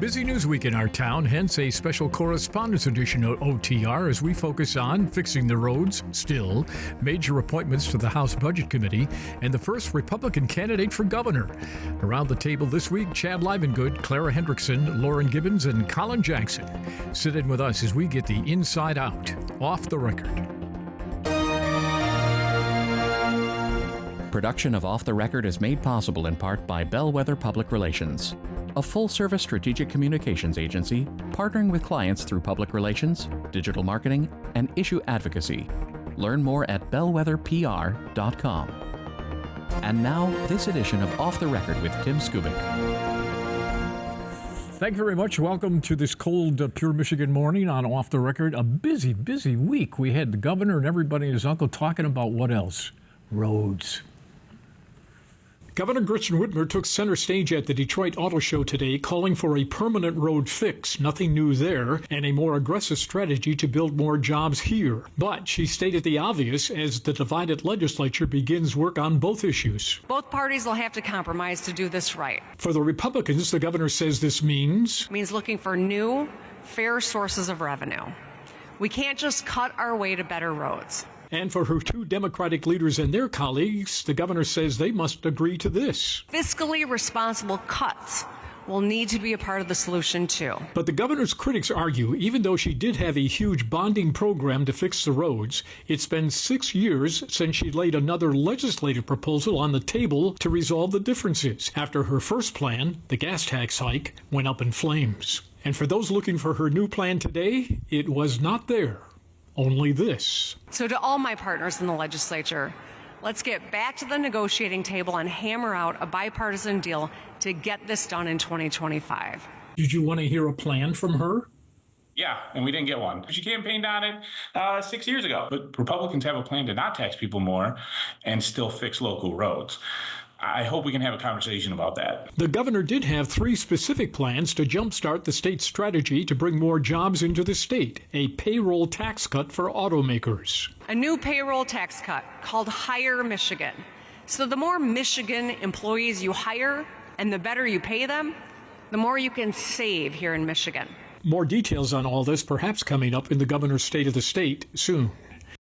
Busy news week in our town, hence a special correspondence edition of OTR as we focus on fixing the roads, still, major appointments to the House Budget Committee, and the first Republican candidate for governor. Around the table this week, Chad Livengood, Clara Hendrickson, Lauren Gibbons, and Colin Jackson. Sit in with us as we get the inside out, off the record. Production of Off the Record is made possible in part by Bellwether Public Relations, a full-service strategic communications agency partnering with clients through public relations, digital marketing, and issue advocacy. Learn more at bellwetherpr.com. And now, this edition of Off the Record with Tim Skubic. Thank you very much. Welcome to this cold, pure Michigan morning on Off the Record. A busy, busy week. We had the governor and everybody and his uncle talking about what else? Roads. Governor Gretchen Whitmer took center stage at the Detroit Auto Show today, calling for a permanent road fix, nothing new there, and a more aggressive strategy to build more jobs here. But she stated the obvious as the divided legislature begins work on both issues. Both parties will have to compromise to do this right. For the Republicans, the governor says this means Looking for new, fair sources of revenue. We can't just cut our way to better roads. And for her two Democratic leaders and their colleagues, the governor says they must agree to this. Fiscally responsible cuts will need to be a part of the solution, too. But the governor's critics argue, even though she did have a huge bonding program to fix the roads, it's been 6 years since she laid another legislative proposal on the table to resolve the differences after her first plan, the gas tax hike, went up in flames. And for those looking for her new plan today, it was not there. Only this. So to all my partners in the legislature, let's get back to the negotiating table and hammer out a bipartisan deal to get this done in 2025. Did you want to hear a plan from her? Yeah, and we didn't get one. She campaigned on it 6 years ago. But Republicans have a plan to not tax people more and still fix local roads. I hope we can have a conversation about that. The governor did have 3 specific plans to jumpstart the state's strategy to bring more jobs into the state. A payroll tax cut for automakers. A new payroll tax cut called Hire Michigan. So the more Michigan employees you hire and the better you pay them, the more you can save here in Michigan. More details on all this perhaps coming up in the governor's State of the State soon.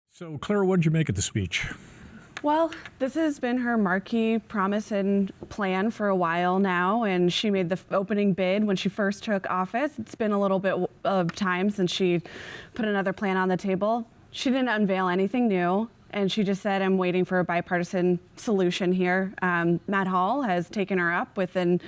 So, Clara, what did you make of the speech? Well, this has been her marquee promise and plan for a while now, and she made the opening bid when she first took office. It's been a little bit of time since she put another plan on the table. She didn't unveil anything new, and she just said, I'm waiting for a bipartisan solution here. Matt Hall has taken her up with an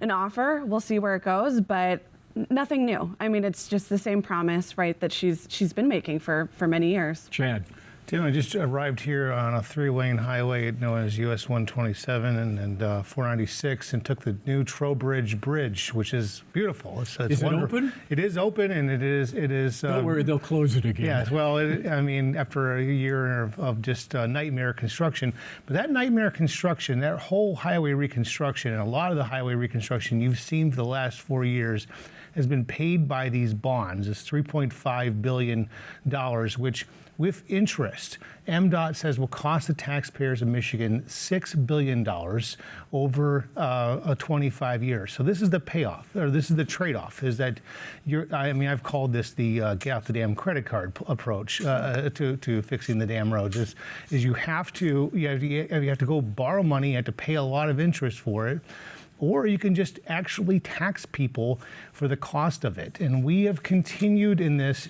offer. We'll see where it goes, but nothing new. It's just the same promise, right, that she's been making for many years. Chad. Tim, I just arrived here on a 3-lane highway known as US 127 and 496 and took the new Trowbridge Bridge, which is beautiful. It's is it open? It is open, and it is. Don't worry, they'll close it again. Yes, well, after a year of just nightmare construction. But that nightmare construction, that whole highway reconstruction, and a lot of the highway reconstruction you've seen for the last 4 years has been paid by these bonds, this $3.5 billion, which with interest, MDOT says will cost the taxpayers of Michigan $6 billion over 25 years. So this is the payoff, or this is the trade-off, is that I've called this the get out the damn credit card approach to fixing the damn roads. Is you have to go borrow money, you have to pay a lot of interest for it. Or you can just actually tax people for the cost of it. And we have continued in this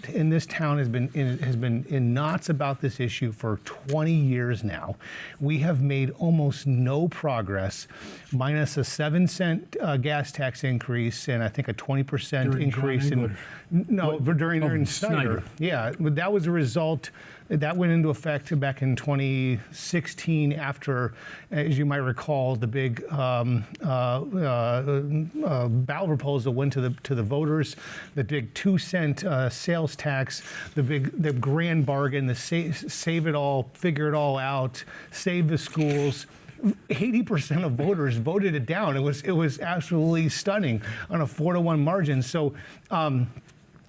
town has been in knots about this issue for 20 years now. We have made almost no progress, minus a 7-cent gas tax increase and I think a 20% increase during Snyder. Yeah, that was a result. That went into effect back in 2016 after, as you might recall, the big ballot proposal went to the voters, the big 2-cent sales tax, the grand bargain, the save it all, figure it all out, save the schools. 80% of voters voted it down. It was absolutely stunning on a 4-to-1 margin. So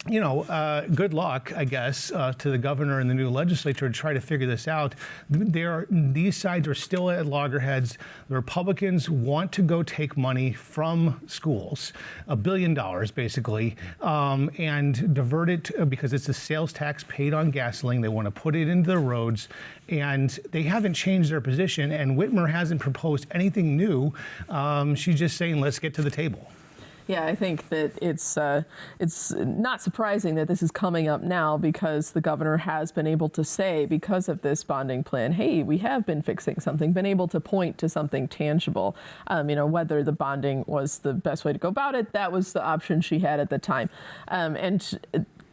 good luck, I guess, to the governor and the new legislature to try to figure this out. These sides are still at loggerheads. The Republicans want to go take money from schools, $1 billion basically, and divert it because it's a sales tax paid on gasoline. They want to put it into the roads, and they haven't changed their position. And Whitmer hasn't proposed anything new. She's just saying, let's get to the table. Yeah, I think that it's not surprising that this is coming up now because the governor has been able to say, because of this bonding plan, hey, we have been fixing something, been able to point to something tangible. Whether the bonding was the best way to go about it, that was the option she had at the time. And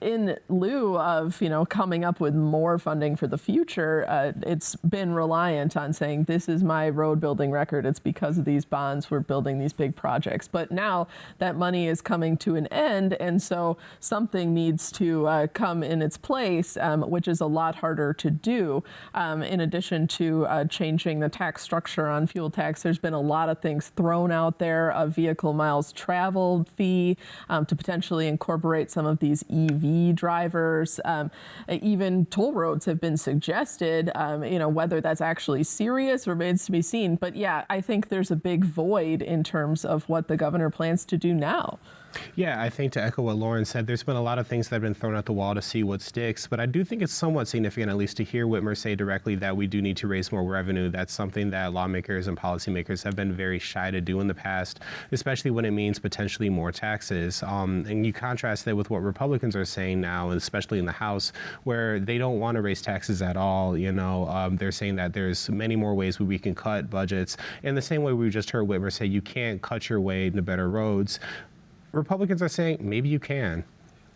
in lieu of, coming up with more funding for the future, it's been reliant on saying, this is my road building record. It's because of these bonds we're building these big projects. But now that money is coming to an end, and so something needs to come in its place, which is a lot harder to do. In addition to changing the tax structure on fuel tax, there's been a lot of things thrown out there, a vehicle miles traveled fee to potentially incorporate some of these EV drivers. Even toll roads have been suggested, whether that's actually serious remains to be seen. But yeah, I think there's a big void in terms of what the governor plans to do now. Yeah, I think to echo what Lauren said, there's been a lot of things that have been thrown at the wall to see what sticks, but I do think it's somewhat significant, at least to hear Whitmer say directly that we do need to raise more revenue. That's something that lawmakers and policymakers have been very shy to do in the past, especially when it means potentially more taxes. And you contrast that with what Republicans are saying now, especially in the House, where they don't want to raise taxes at all. They're saying that there's many more ways we can cut budgets. In the same way we just heard Whitmer say you can't cut your way into better roads. Republicans are saying maybe you can.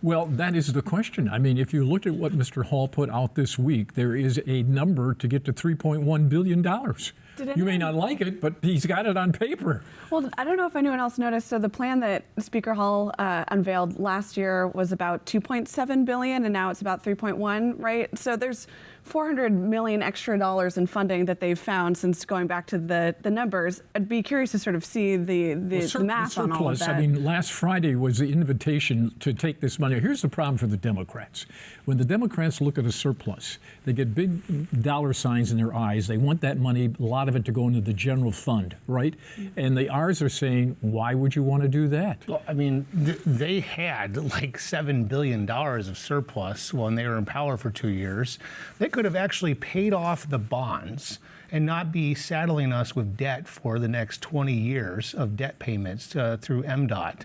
Well, that is the question. I mean, if you look at what Mr. Hall put out this week, there is a number to get to $3.1 billion. You may not like it, but he's got it on paper. Well, I don't know if anyone else noticed. So the plan that Speaker Hall unveiled last year was about $2.7 billion, and now it's about $3.1, right? So there's $400 million extra dollars in funding that they've found since going back to the numbers. I'd be curious to sort of see the math on all of that. I mean, last Friday was the invitation to take this money. Here's the problem for the Democrats. When the Democrats look at a surplus, they get big dollar signs in their eyes. They want that money, a lot of it, to go into the general fund, right? And the R's are saying, why would you want to do that? Well, I mean, they had like $7 billion of surplus when they were in power for 2 years. They could have actually paid off the bonds and not be saddling us with debt for the next 20 years of debt payments through MDOT.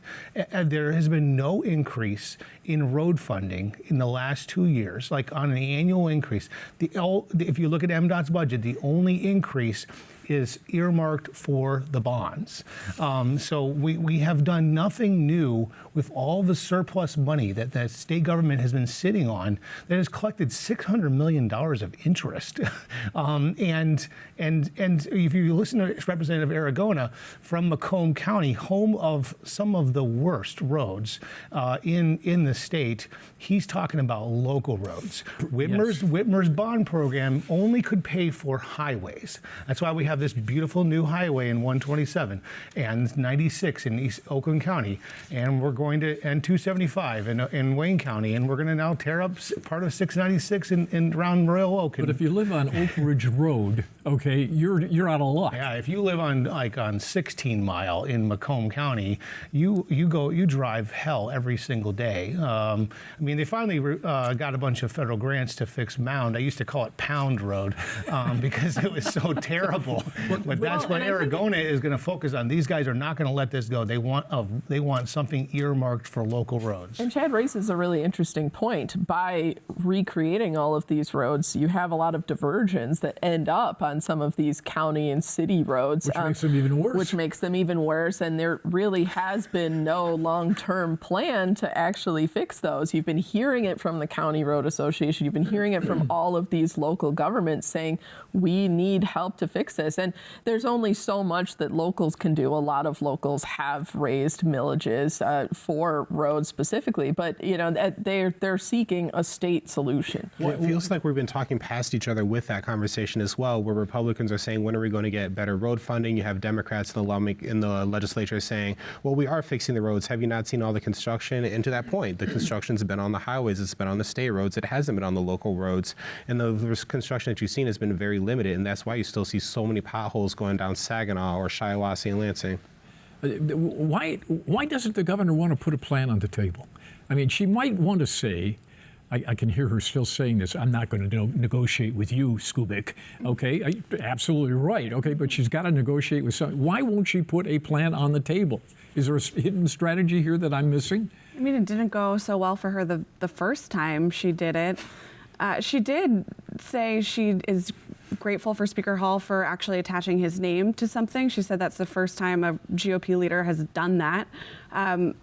There has been no increase in road funding in the last 2 years, like on an annual increase. If you look at MDOT's budget, the only increase is earmarked for the bonds. So we have done nothing new with all the surplus money that the state government has been sitting on that has collected $600 million of interest. And if you listen to Representative Aragona from Macomb County, home of some of the worst roads in the state, he's talking about local roads. Whitmer's bond program only could pay for highways. That's why we have this beautiful new highway in 127 and 96 in East Oakland County, and we're going to end 275 in Wayne County, and we're going to now tear up part of 696 in around Royal Oak. But if you live on Oak Ridge Road, okay, you're out of luck. Yeah, if you live on 16 Mile in Macomb County, you drive hell every single day. I mean, they finally got a bunch of federal grants to fix Mound. I used to call it Pound Road because it was so terrible. But that's what Aragona is going to focus on. These guys are not going to let this go. They want something earmarked for local roads. And Chad raises a really interesting point. By recreating all of these roads, you have a lot of diversions that end up on some of these county and city roads. Which makes them even worse. Which makes them even worse. And there really has been no long-term plan to actually fix those. You've been hearing it from the County Road Association. You've been hearing it from all of these local governments saying, we need help to fix this. And there's only so much that locals can do. A lot of locals have raised millages for roads specifically, but they're seeking a state solution. Well, it feels like we've been talking past each other with that conversation as well, where Republicans are saying, when are we going to get better road funding? You have Democrats in the legislature saying, well, we are fixing the roads. Have you not seen all the construction? And to that point, the construction's been on the highways. It's been on the state roads. It hasn't been on the local roads. And the construction that you've seen has been very limited. And that's why you still see so many potholes going down Saginaw or Shiawassee and Lansing. Why doesn't the governor want to put a plan on the table? I mean, she might want to say, I can hear her still saying this, I'm not going to negotiate with you, Skubic. Okay, absolutely right. Okay, but she's got to negotiate with someone. Why won't she put a plan on the table? Is there a hidden strategy here that I'm missing? I mean, it didn't go so well for her the first time she did it. She did say she is grateful for Speaker Hall for actually attaching his name to something. She said that's the first time a GOP leader has done that.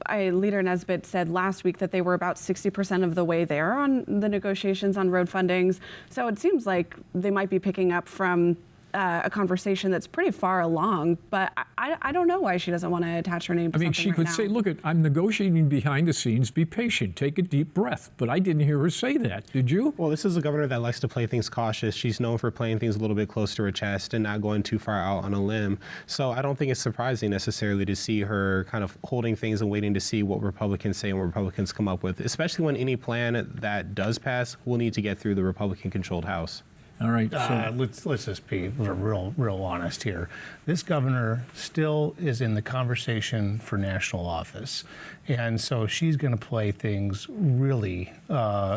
Leader Nesbitt said last week that they were about 60% of the way there on the negotiations on road fundings. So it seems like they might be picking up from a conversation that's pretty far along, but I don't know why she doesn't want to attach her name to something. She could say, look, I'm negotiating behind the scenes, be patient, take a deep breath, but I didn't hear her say that. Did you? Well, this is a governor that likes to play things cautious. She's known for playing things a little bit close to her chest and not going too far out on a limb. So I don't think it's surprising necessarily to see her kind of holding things and waiting to see what Republicans say and what Republicans come up with, especially when any plan that does pass will need to get through the Republican-controlled House. All right. So let's just be real honest here. This governor still is in the conversation for national office, and so she's going to play things really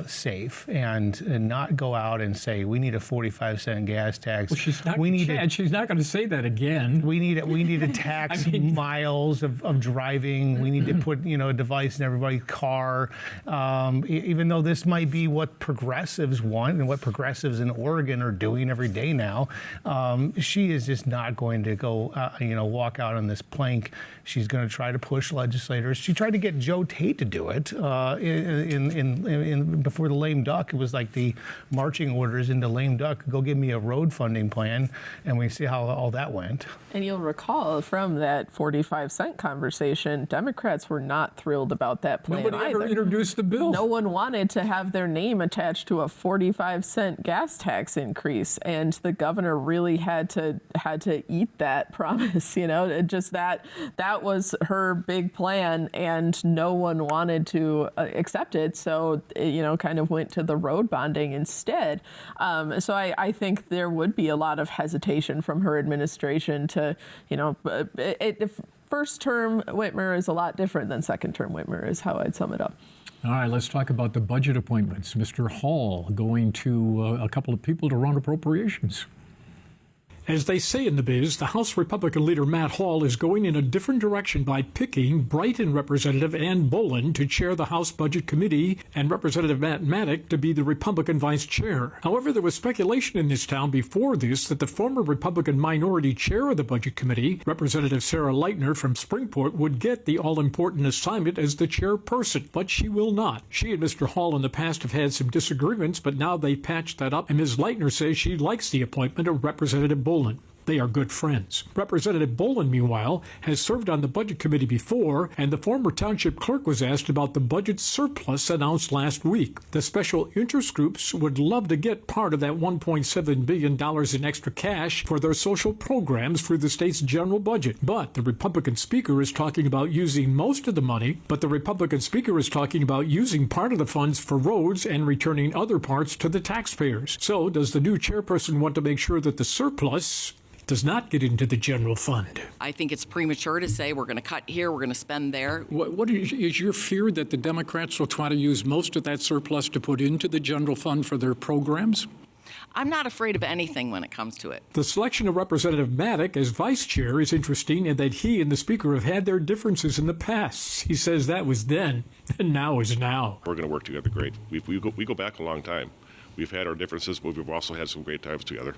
safe and not go out and say we need a 45-cent gas tax. Well, she's not. She's not going to say that again. We need to tax miles of driving. We need to put a device in everybody's car. Even though this might be what progressives want and what progressives in Oregon are doing every day now, she is just not going to go, walk out on this plank. She's going to try to push legislators. She tried to get Joe Tate to do it before the lame duck. It was like the marching orders into lame duck. Go give me a road funding plan, and we see how all that went. And you'll recall from that 45-cent conversation, Democrats were not thrilled about that plan. Nobody ever introduced the bill. No one wanted to have their name attached to a 45-cent gas tax increase, and the governor really had to eat that promise. Just that was her big plan, and no one wanted to accept it. So kind of went to the road bonding instead. So I think there would be a lot of hesitation from her administration to, first term Whitmer is a lot different than second term Whitmer is how I'd sum it up. All right, let's talk about the budget appointments. Mr. Hall going to a couple of people to run appropriations. As they say in the biz, the House Republican leader Matt Hall is going in a different direction by picking Brighton Representative Ann Boland to chair the House Budget Committee and Representative Matt Maddock to be the Republican vice chair. However, there was speculation in this town before this that the former Republican minority chair of the Budget Committee, Representative Sarah Lightner from Springport, would get the all-important assignment as the chairperson, but she will not. She and Mr. Hall in the past have had some disagreements, but now they've patched that up, and Ms. Lightner says she likes the appointment of Representative Boland. They are good friends. Representative Boland, meanwhile, has served on the Budget Committee before, and the former township clerk was asked about the budget surplus announced last week. The special interest groups would love to get part of that $1.7 billion in extra cash for their social programs through the state's general budget. But the Republican Speaker is talking about using most of the money, part of the funds for roads and returning other parts to the taxpayers. So does the new chairperson want to make sure that the surplus does not get into the general fund? I think it's premature to say we're going to cut here, we're going to spend there. What is your fear that the Democrats will try to use most of that surplus to put into the general fund for their programs? I'm not afraid of anything when it comes to it. The selection of Representative Maddock as vice chair is interesting in that he and the Speaker have had their differences in the past. He says that was then, and now is now. We're going to work together great. We go back a long time. We've had our differences, but we've also had some great times together.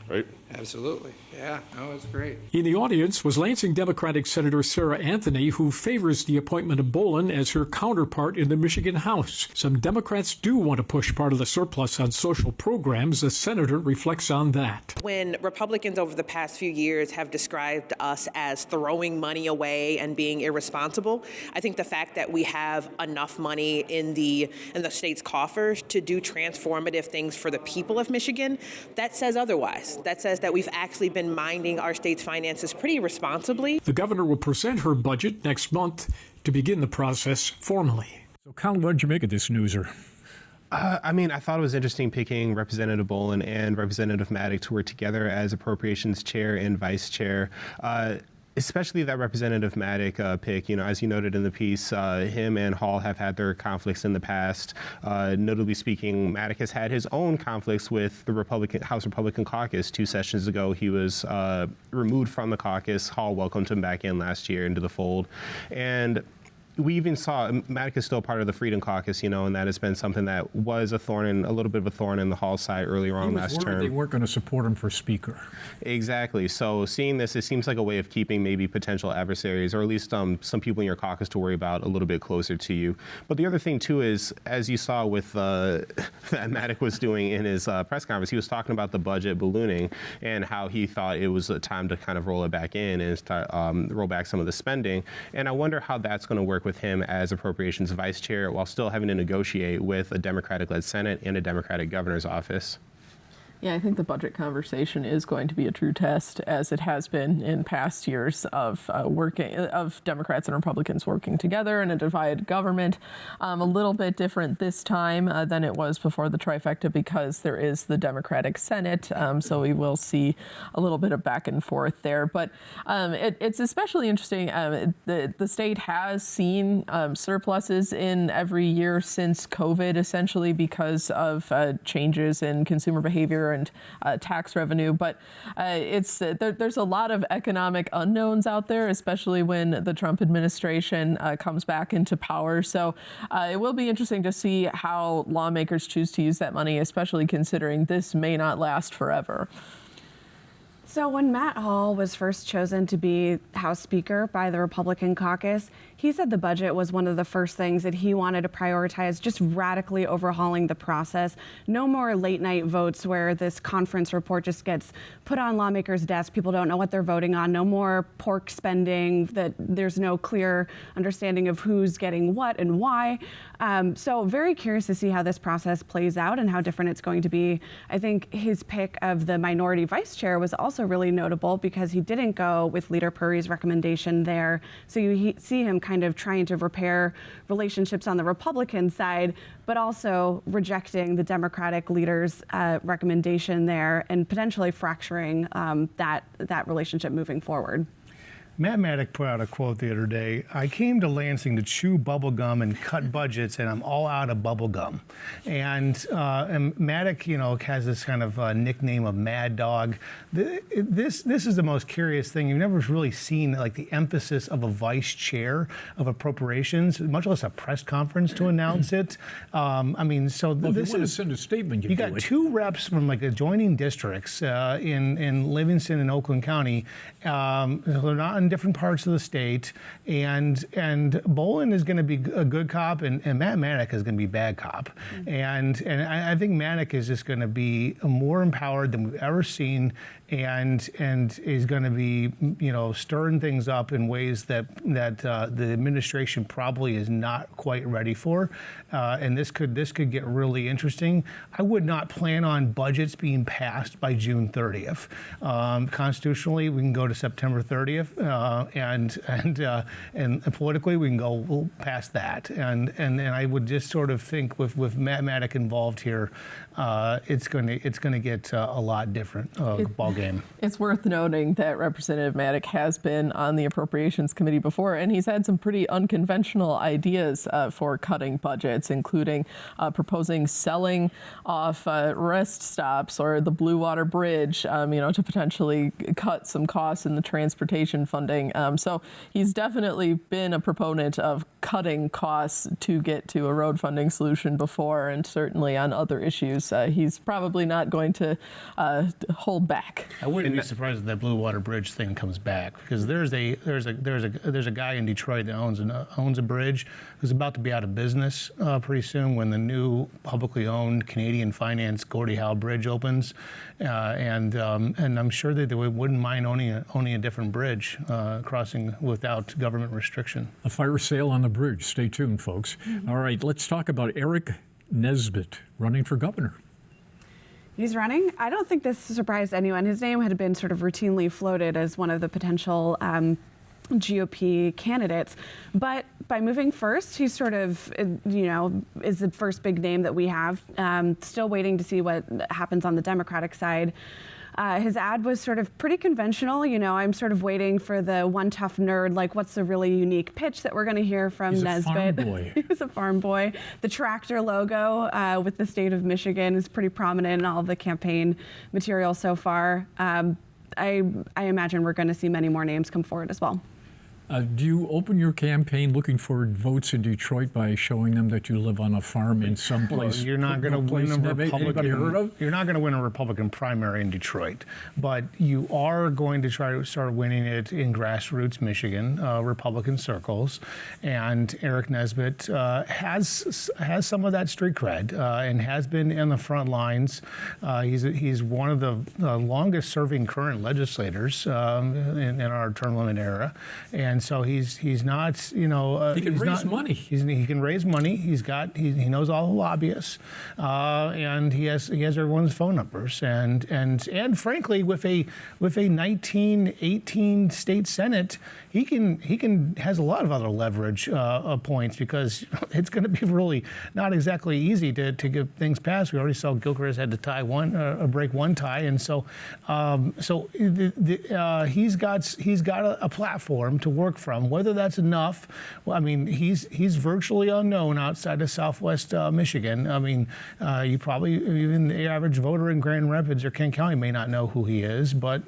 Right? Absolutely. Yeah, no, it's great. In the audience was Lansing Democratic Senator Sarah Anthony, who favors the appointment of Boland as her counterpart in the Michigan House. Some Democrats do want to push part of the surplus on social programs. The senator reflects on that. When Republicans over the past few years have described us as throwing money away and being irresponsible, I think the fact that we have enough money in the state's coffers to do transformative things for the people of Michigan, that says otherwise. that says that we've actually been minding our state's finances pretty responsibly. The governor will present her budget next month to begin the process formally. So, Colin, what did you make of this newser? I thought it was interesting picking Representative Bolin and Representative Maddock to work together as appropriations chair and vice chair. Especially that Representative Maddock pick, as you noted in the piece, him and Hall have had their conflicts in the past. Notably speaking, Maddock has had his own conflicts with the House Republican caucus. 2 sessions ago, he was removed from the caucus. Hall welcomed him back in last year into the fold. And we even saw Maddock is still part of the Freedom Caucus, and that has been something that was a little bit of a thorn in the Hall side earlier on last term. They weren't going to support him for Speaker. Exactly. So seeing this, it seems like a way of keeping maybe potential adversaries, or at least some people in your caucus to worry about, a little bit closer to you. But the other thing too is, as you saw with that Maddock was doing in his press conference, he was talking about the budget ballooning and how he thought it was a time to kind of roll it back in and start roll back some of the spending. And I wonder how that's going to work with him as appropriations vice chair while still having to negotiate with a Democratic-led Senate and a Democratic governor's office. Yeah, I think the budget conversation is going to be a true test, as it has been in past years of Democrats and Republicans working together in a divided government. A little bit different this time than it was before the trifecta, because there is the Democratic Senate, so we will see a little bit of back and forth there. But it's especially interesting. The state has seen surpluses in every year since COVID, essentially because of changes in consumer behavior and tax revenue, but there's a lot of economic unknowns out there, especially when the Trump administration comes back into power. So it will be interesting to see how lawmakers choose to use that money, especially considering this may not last forever. So when Matt Hall was first chosen to be House Speaker by the Republican caucus, he said the budget was one of the first things that he wanted to prioritize, just radically overhauling the process. No more late night votes where this conference report just gets put on lawmakers' desks. People don't know what they're voting on. No more pork spending, that there's no clear understanding of who's getting what and why. So very curious to see how this process plays out and how different it's going to be. I think his pick of the minority vice chair was also really notable because he didn't go with Leader Puri's recommendation there. So you see him kind of trying to repair relationships on the Republican side, but also rejecting the Democratic leader's recommendation there and potentially fracturing that relationship moving forward. Matt Maddock put out a quote the other day: "I came to Lansing to chew bubble gum and cut budgets, and I'm all out of bubble gum." And Maddock, has this kind of nickname of Mad Dog. This is the most curious thing. You've never really seen like the emphasis of a vice chair of appropriations, much less a press conference to announce it. This if you want to send a statement, you got 2 reps from like adjoining districts in Livingston and Oakland County. They're not in different parts of the state, and Bolin is going to be a good cop, and Matt Maddock is going to be bad cop. And I think Maddock is just going to be more empowered than we've ever seen, and is going to be stirring things up in ways that the administration probably is not quite ready for, and this could get really interesting. I would not plan on budgets being passed by June 30th. Constitutionally, we can go to September 30th. And politically, we can go past that. And I would just sort of think with Matt Maddock involved here, it's going to get a lot different ball game. It's worth noting that Representative Maddock has been on the Appropriations Committee before, and he's had some pretty unconventional ideas for cutting budgets, including proposing selling off rest stops or the Blue Water Bridge, to potentially cut some costs in the transportation funding. So he's definitely been a proponent of cutting costs to get to a road funding solution before, and certainly on other issues, he's probably not going to hold back. I wouldn't be surprised if that Blue Water Bridge thing comes back, because there's a guy in Detroit that owns a bridge who's about to be out of business pretty soon when the new publicly owned Canadian Finance Gordie Howe Bridge opens, and I'm sure that they wouldn't mind owning a different bridge crossing without government restriction. A fire sale on the bridge. Stay tuned, folks. All right, let's talk about Eric Nesbitt running for governor. He's running. I don't think this surprised anyone. His name had been sort of routinely floated as one of the potential GOP candidates, but by moving first, he's sort of, is the first big name that we have. Still waiting to see what happens on the Democratic side. His ad was sort of pretty conventional. I'm sort of waiting for the one tough nerd, like what's the really unique pitch that we're going to hear from Nesbitt. He's a farm boy. He's a farm boy. The tractor logo with the state of Michigan is pretty prominent in all of the campaign material so far. I imagine we're going to see many more names come forward as well. Do you open your campaign looking for votes in Detroit by showing them that you live on a farm in some place? Well, you're not going to win a Republican. You're not going to win a Republican primary in Detroit, but you are going to try to start winning it in grassroots Michigan, Republican circles, and Eric Nesbitt has some of that street cred and has been in the front lines. He's one of the longest-serving current legislators in our term limit era, and so he's not, he can raise money. He can raise money. He knows all the lobbyists, and he has everyone's phone numbers. And frankly, with a 19-18 state Senate, he has a lot of other leverage points, because it's going to be really not exactly easy to get things passed. We already saw Gilchrist had to break one tie, and so he's got a platform to work from. Whether that's enough, well, I mean, he's virtually unknown outside of Southwest Michigan. I mean, you probably, even the average voter in Grand Rapids or Kent County may not know who he is. But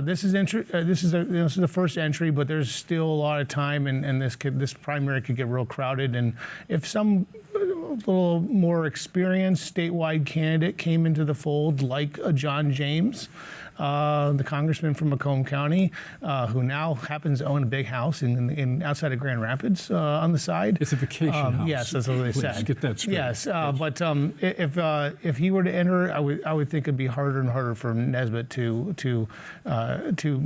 this is the first entry, but there's still a lot of time, and this primary could get real crowded. And if some little more experienced statewide candidate came into the fold, like a John James, the congressman from Macomb County, who now happens to own a big house in outside of Grand Rapids on the side. It's a vacation house. Yes, that's what they said. Get that straight. Yes, but if he were to enter, I would think it'd be harder and harder for Nesbitt to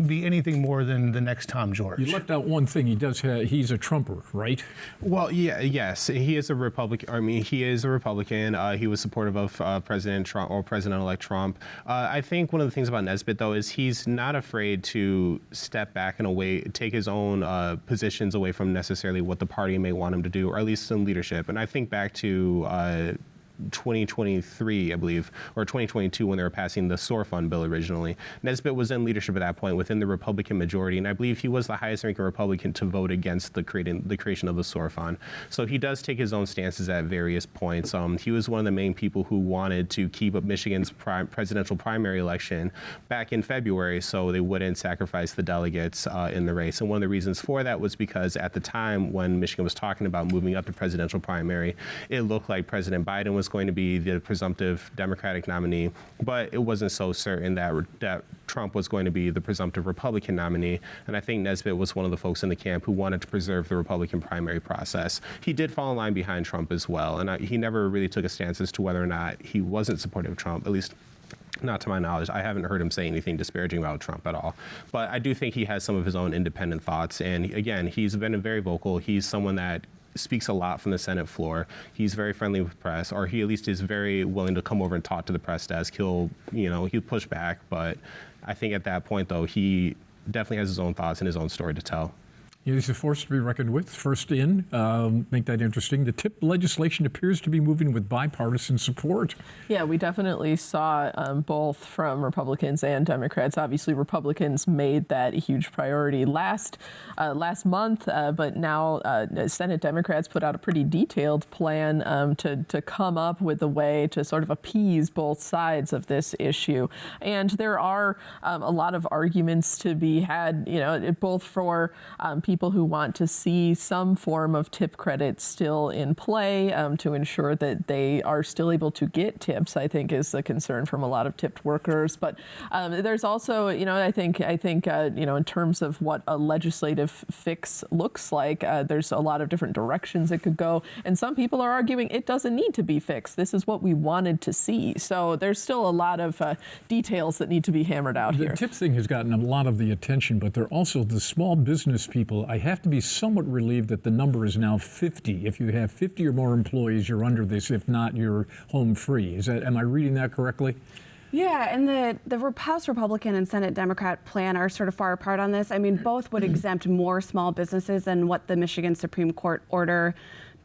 be anything more than the next Tom George. You left out one thing. He's a Trumper, right? Well, yes, he is a Republican. I mean, he is a Republican. He was supportive of President Trump or President-elect Trump. I think one of the things about Nesbitt, though, is he's not afraid to step back in a way, take his own positions away from necessarily what the party may want him to do, or at least some leadership. And I think back to 2023, I believe, or 2022, when they were passing the SOAR Fund bill originally. Nesbitt was in leadership at that point within the Republican majority, and I believe he was the highest-ranking Republican to vote against the creation of the SOAR Fund. So he does take his own stances at various points. He was one of the main people who wanted to keep up Michigan's presidential primary election back in February, so they wouldn't sacrifice the delegates in the race. And one of the reasons for that was because at the time when Michigan was talking about moving up to presidential primary, it looked like President Biden was going to be the presumptive Democratic nominee, but it wasn't so certain that Trump was going to be the presumptive Republican nominee. And I think Nesbitt was one of the folks in the camp who wanted to preserve the Republican primary process. He did fall in line behind Trump as well, and he never really took a stance as to whether or not he wasn't supportive of Trump, at least not to my knowledge. I haven't heard him say anything disparaging about Trump at all. But I do think he has some of his own independent thoughts. And again, he's been very vocal. He's someone that speaks a lot from the Senate floor. He's very friendly with press, or he at least is very willing to come over and talk to the press desk. He'll push back, but I think at that point, though, he definitely has his own thoughts and his own story to tell. He's a force to be reckoned with. First in, make that interesting. The TIP legislation appears to be moving with bipartisan support. Yeah, we definitely saw both from Republicans and Democrats. Obviously, Republicans made that a huge priority last month, but now Senate Democrats put out a pretty detailed plan to come up with a way to sort of appease both sides of this issue. And there are a lot of arguments to be had, both for people who want to see some form of tip credit still in play to ensure that they are still able to get tips, I think is a concern from a lot of tipped workers. But there's also, I think, in terms of what a legislative fix looks like, there's a lot of different directions it could go. And some people are arguing it doesn't need to be fixed. This is what we wanted to see. So there's still a lot of details that need to be hammered out here. The tip thing has gotten a lot of the attention, but there are also the small business people I have to be somewhat relieved that the number is now 50. If you have 50 or more employees, you're under this. If not, you're home free. Am I reading that correctly? Yeah, and the House Republican and Senate Democrat plan are sort of far apart on this. I mean, both would exempt more small businesses than what the Michigan Supreme Court order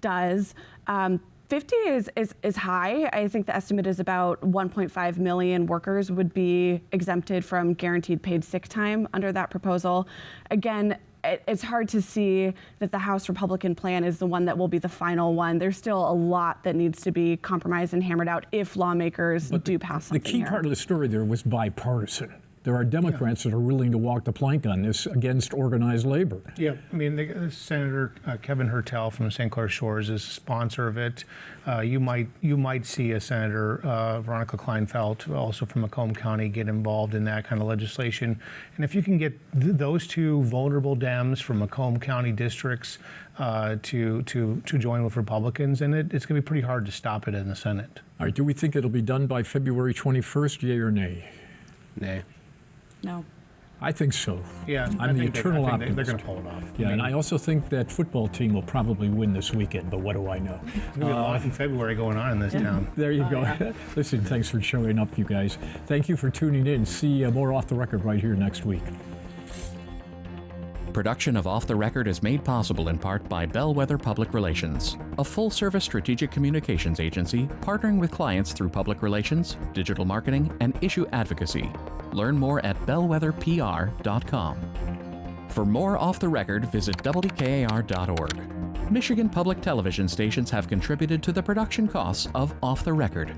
does. 50 is high. I think the estimate is about 1.5 million workers would be exempted from guaranteed paid sick time under that proposal. Again, it's hard to see that the House Republican plan is the one that will be the final one. There's still a lot that needs to be compromised and hammered out if lawmakers do pass something. The key part of the story there was bipartisan. There are Democrats that are willing to walk the plank on this against organized labor. Yeah, I mean, Senator Kevin Hertel from the St. Clair Shores is a sponsor of it. You might see a Senator Veronica Kleinfeld, also from Macomb County, get involved in that kind of legislation. And if you can get those two vulnerable Dems from Macomb County districts to join with Republicans, then it's going to be pretty hard to stop it in the Senate. All right, do we think it'll be done by February 21st, yay or nay? Nay. No. I think so. Yeah, I'm the eternal optimist. They're going to pull it off. Yeah, and I also think that football team will probably win this weekend, but what do I know? There's going to be a lot in February going on in this town. There you go. Yeah. Listen, thanks for showing up, you guys. Thank you for tuning in. See more Off the Record right here next week. Production of Off the Record is made possible in part by Bellwether Public Relations, a full-service strategic communications agency partnering with clients through public relations, digital marketing, and issue advocacy. Learn more at bellwetherpr.com. For more Off the Record, visit WKAR.org. Michigan public television stations have contributed to the production costs of Off the Record.